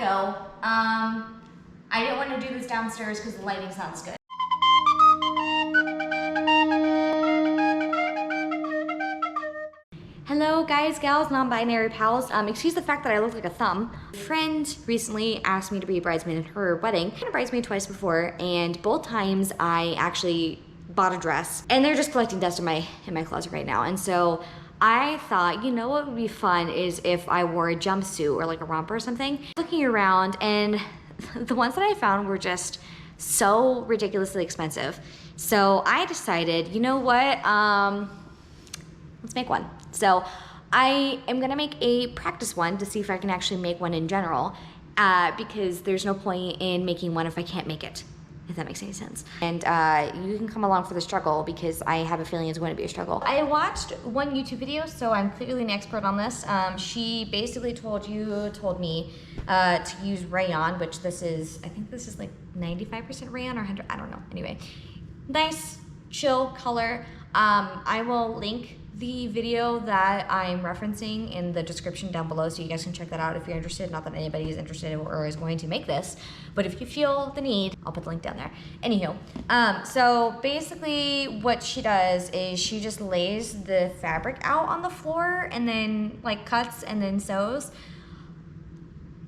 go. I didn't want to do this downstairs because the lighting sounds good. Hello guys, gals, non-binary pals. Excuse the fact that I look like a thumb. A friend recently asked me to be a bridesmaid in her wedding. I've been a bridesmaid twice before, and both times I actually bought a dress, and they're just collecting dust in my closet right now. And so I thought, you know what would be fun is if I wore a jumpsuit or like a romper or something. Looking around, and the ones that I found were just so ridiculously expensive. So I decided, you know what, let's make one. So I am gonna make a practice one to see if I can actually make one in general, because there's no point in making one if I can't make it, if that makes any sense. And you can come along for the struggle because I have a feeling it's going to be a struggle. I watched one YouTube video, so I'm clearly an expert on this. She basically told me to use rayon, which this is, I think this is like 95% rayon or 100, I don't know. Anyway, nice, chill color. I will link the video that I'm referencing in the description down below, so you guys can check that out if you're interested. Not that anybody is interested or is going to make this, but if you feel the need, I'll put the link down there. Anywho, so basically what she does is she just lays the fabric out on the floor and then like cuts and then sews.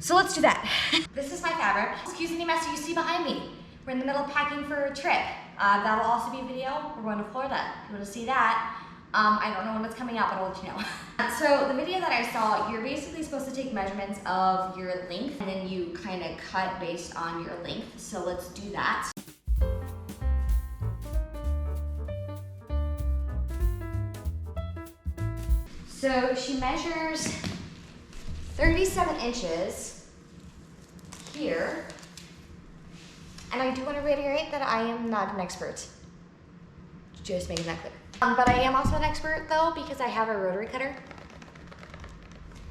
So let's do that. This is my fabric. Excuse any mess you see behind me. We're in the middle of packing for a trip. That'll also be a video. We're going to Florida. If you want to see that, I don't know when it's coming out, but I'll let you know. So the video that I saw, you're basically supposed to take measurements of your length and then you kind of cut based on your length. So let's do that. So she measures 37 inches here. And I do want to reiterate that I am not an expert. Just making that clear. But I am also an expert though because I have a rotary cutter.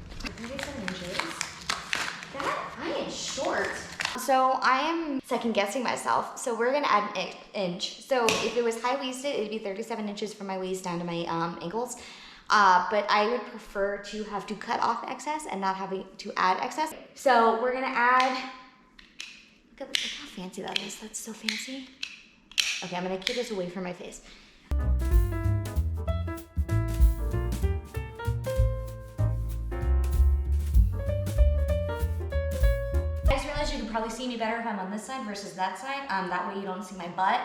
37 inches. I am short. So I am second guessing myself. So we're gonna add an inch. So if it was high waisted, it'd be 37 inches from my waist down to my ankles. But I would prefer to have to cut off excess and not having to add excess. So we're gonna add, look how fancy that is. That's so fancy. Okay, I'm gonna keep this away from my face. You can probably see me better if I'm on this side versus that side. That way you don't see my butt.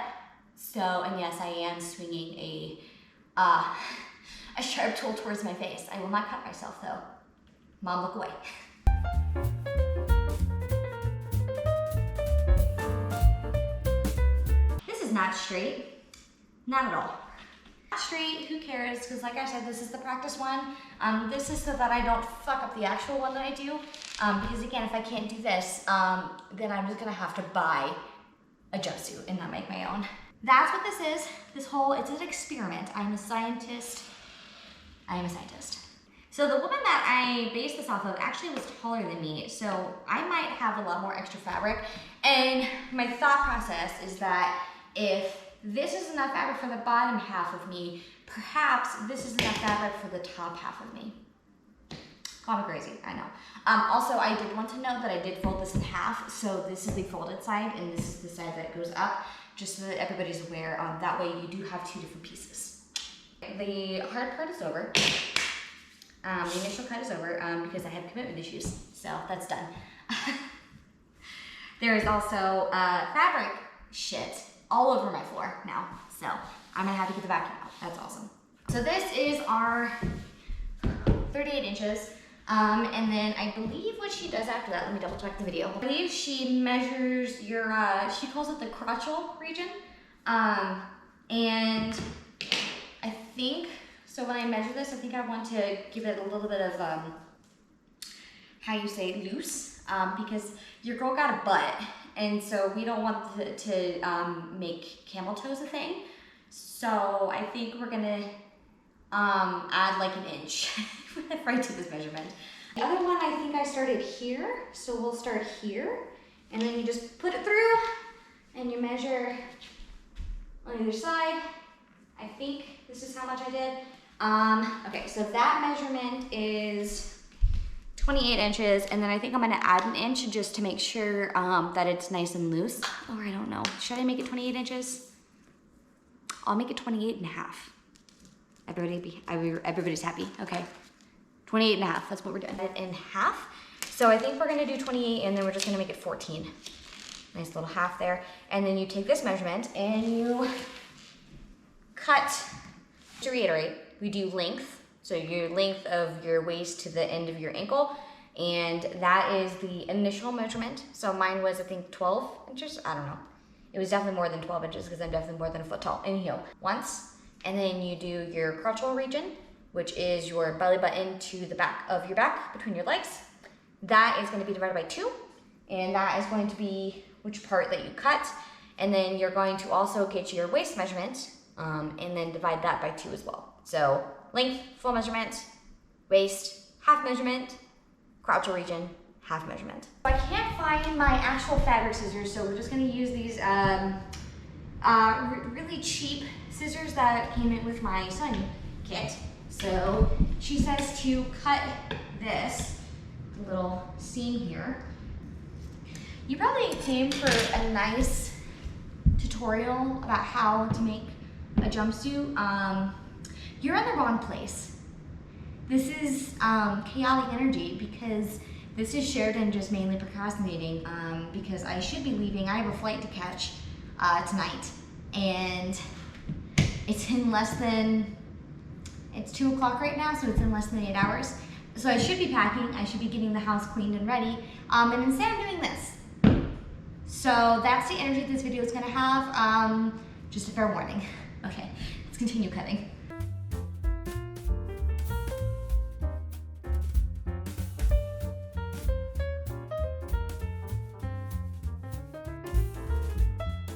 So, and yes, I am swinging a sharp tool towards my face. I will not cut myself though. Mom, look away. This is not straight. Not at all. Not straight, who cares? Because like I said, this is the practice one. This is so that I don't fuck up the actual one that I do. Because again, if I can't do this, then I'm just gonna have to buy a jumpsuit and not make my own. That's what this is. It's an experiment. I am a scientist. So the woman that I based this off of actually was taller than me, so I might have a lot more extra fabric. And my thought process is that if this is enough fabric for the bottom half of me, perhaps this is enough fabric for the top half of me. Call me crazy, I know. Also, I did want to note that I did fold this in half, so this is the folded side and this is the side that goes up, just so that everybody's aware. That way you do have two different pieces. The hard part is over. The initial cut is over because I have commitment issues, so that's done. There is also fabric shit all over my floor now, so I'm gonna have to get the vacuum out. That's awesome. So this is our 38 inches. And then I believe what she does after that, let me double check the video. I believe she measures your, she calls it the crotchal region. And I think, so when I measure this, I think I want to give it a little bit of, how you say, loose, because your girl got a butt. And so we don't want to make camel toes a thing. So I think we're gonna add like an inch whenever I do this measurement. The other one, I think I started here. So we'll start here. And then you just put it through and you measure on either side. I think this is how much I did. Okay, so that measurement is 28 inches, and then I think I'm gonna add an inch just to make sure that it's nice and loose. Or I don't know, should I make it 28 inches? I'll make it 28 and a half. Everybody's happy, okay. 28 and a half, that's what we're doing. In half. So I think we're gonna do 28 and then we're just gonna make it 14. Nice little half there. And then you take this measurement and you cut. To reiterate, we do length. So your length of your waist to the end of your ankle. And that is the initial measurement. So mine was, I think, 12 inches, I don't know. It was definitely more than 12 inches because I'm definitely more than a foot tall in heel. Once, and then you do your crotch hole region, which is your belly button to the back of your back, between your legs. That is gonna be divided by 2. And that is going to be which part that you cut. And then you're going to also get your waist measurement and then divide that by 2 as well. So length, full measurement, waist, half measurement, crotch region, half measurement. I can't find my actual fabric scissors, so we're just gonna use these really cheap scissors that came in with my son kit. So she says to cut this little seam here. You probably came for a nice tutorial about how to make a jumpsuit. You're in the wrong place. This is chaotic energy because this is Sheridan just mainly procrastinating because I should be leaving. I have a flight to catch tonight, and it's in less than, it's 2 o'clock right now, so it's in less than 8 hours. So I should be packing, I should be getting the house cleaned and ready, and instead I'm doing this. So that's the energy this video is gonna have, just a fair warning. Okay, let's continue cutting.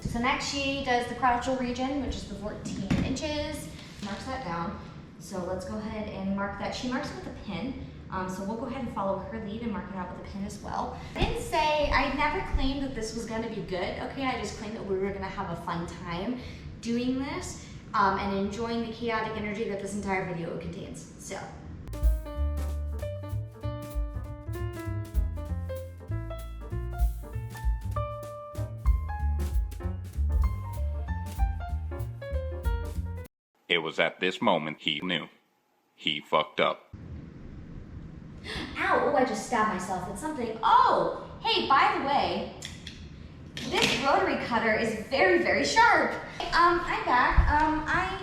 So next she does the crotch region, which is the 14 inches. Marks that down. So let's go ahead and mark that. She marks it with a pin. So we'll go ahead and follow her lead and mark it out with a pin as well. I didn't say, I never claimed that this was gonna be good, okay? I just claimed that we were gonna have a fun time doing this and enjoying the chaotic energy that this entire video contains, so. It was at this moment he knew. He fucked up. Ow, oh, I just stabbed myself with something. Oh, hey, by the way, this rotary cutter is very, very sharp. I'm back. I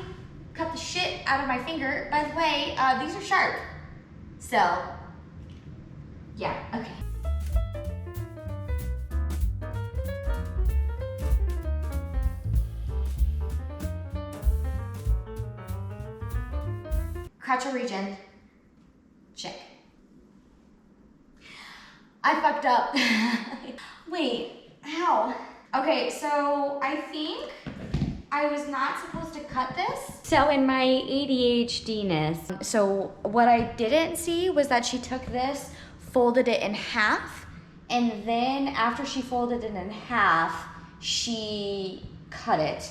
cut the shit out of my finger. By the way, these are sharp. So, yeah, okay. Crotch region, check. I fucked up. Wait, how? Okay, so I think I was not supposed to cut this. So in my ADHD-ness, so what I didn't see was that she took this, folded it in half, and then after she folded it in half, she cut it.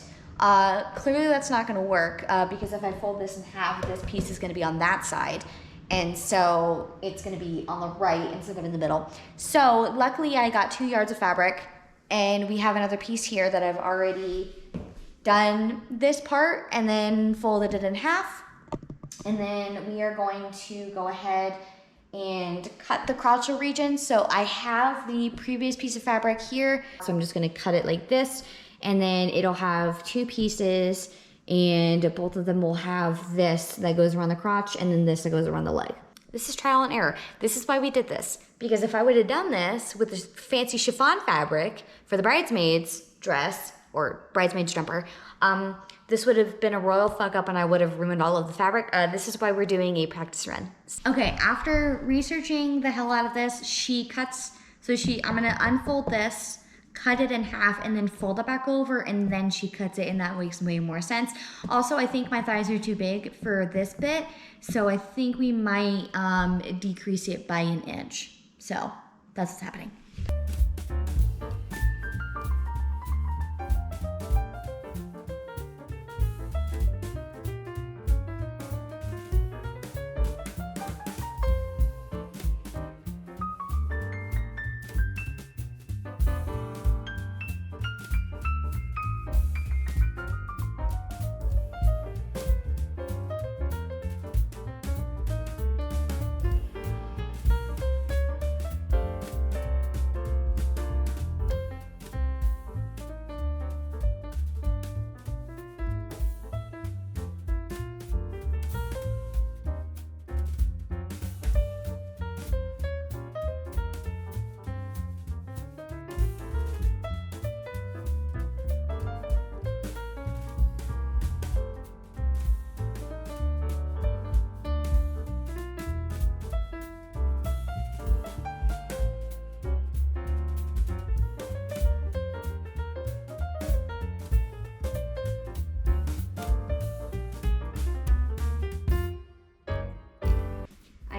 Clearly that's not gonna work because if I fold this in half, this piece is gonna be on that side. And so it's gonna be on the right instead of in the middle. So luckily I got 2 yards of fabric and we have another piece here that I've already done this part and then folded it in half. And then we are going to go ahead and cut the crotch region. So I have the previous piece of fabric here. So I'm just gonna cut it like this and then it'll have 2 pieces and both of them will have this that goes around the crotch and then this that goes around the leg. This is trial and error. This is why we did this. Because if I would have done this with this fancy chiffon fabric for the bridesmaid's dress or bridesmaid's jumper, this would have been a royal fuck up and I would have ruined all of the fabric. This is why we're doing a practice run. Okay, after researching the hell out of this, she cuts, so I'm gonna unfold this, cut it in half and then fold it back over and then she cuts it and that makes way more sense. Also, I think my thighs are too big for this bit, so I think we might decrease it by 1 inch. So that's what's happening.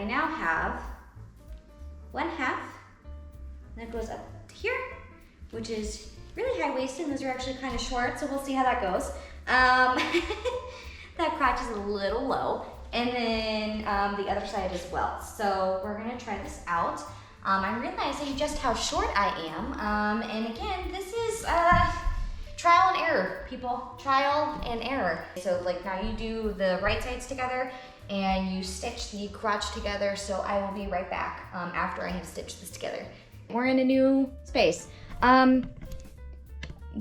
now have one half that goes up to here, which is really high-waisted, and those are actually kind of short, so we'll see how that goes. That crotch is a little low, and then the other side as well. So we're gonna try this out. I'm realizing just how short I am, and again, this is trial and error, people, trial and error. So like now you do the right sides together, and you stitch the crotch together, so I will be right back after I have stitched this together. We're in a new space.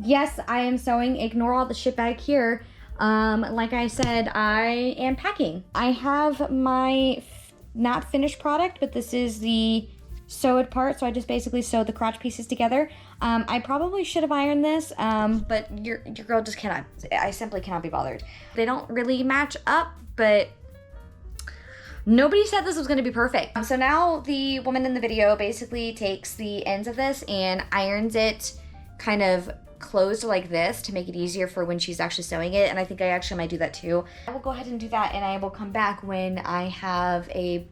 Yes, I am sewing. Ignore all the shit back here. Like I said, I am packing. I have my not finished product, but this is the sewed part, so I just basically sewed the crotch pieces together. I probably should have ironed this, but your girl just cannot. I simply cannot be bothered. They don't really match up, but nobody said this was gonna be perfect. So now the woman in the video basically takes the ends of this and irons it kind of closed like this to make it easier for when she's actually sewing it, and I think I actually might do that too. I will go ahead and do that, and I will come back when I have a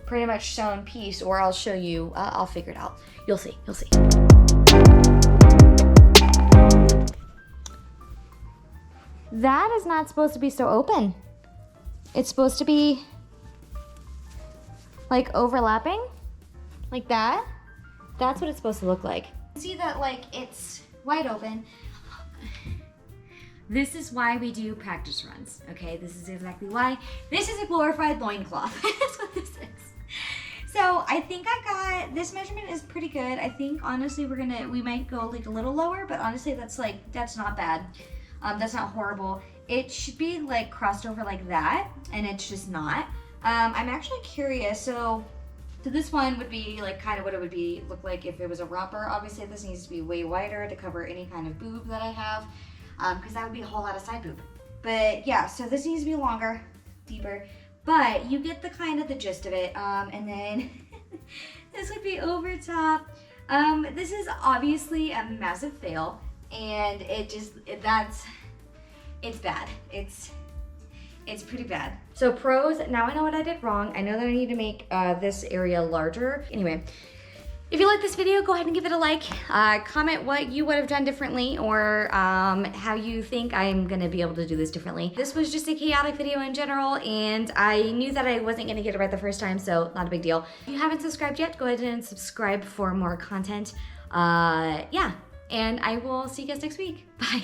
pretty much sewn piece, or I'll show you. I'll figure it out. You'll see. You'll see. That is not supposed to be so open. It's supposed to be like overlapping, like that. That's what it's supposed to look like. See that like it's wide open. This is why we do practice runs, okay? This is exactly why. This is a glorified loincloth. That's what this is. So I think I got, this measurement is pretty good. I think honestly we might go like a little lower, but honestly that's not bad. That's not horrible. It should be like crossed over like that, and it's just not. I'm actually curious, so this one would be like kind of what it would be look like if it was a romper. Obviously this needs to be way wider to cover any kind of boob that I have, because that would be a whole lot of side boob. But yeah, so this needs to be longer, deeper, but you get the kind of the gist of it. And then this would be over top. This is obviously a massive fail, and it's bad. It's pretty bad. So pros, now I know what I did wrong. I know that I need to make this area larger. Anyway, if you like this video, go ahead and give it a like. Comment what you would have done differently, or how you think I'm gonna be able to do this differently. This was just a chaotic video in general, and I knew that I wasn't gonna get it right the first time, so not a big deal. If you haven't subscribed yet, go ahead and subscribe for more content. Yeah, and I will see you guys next week. Bye.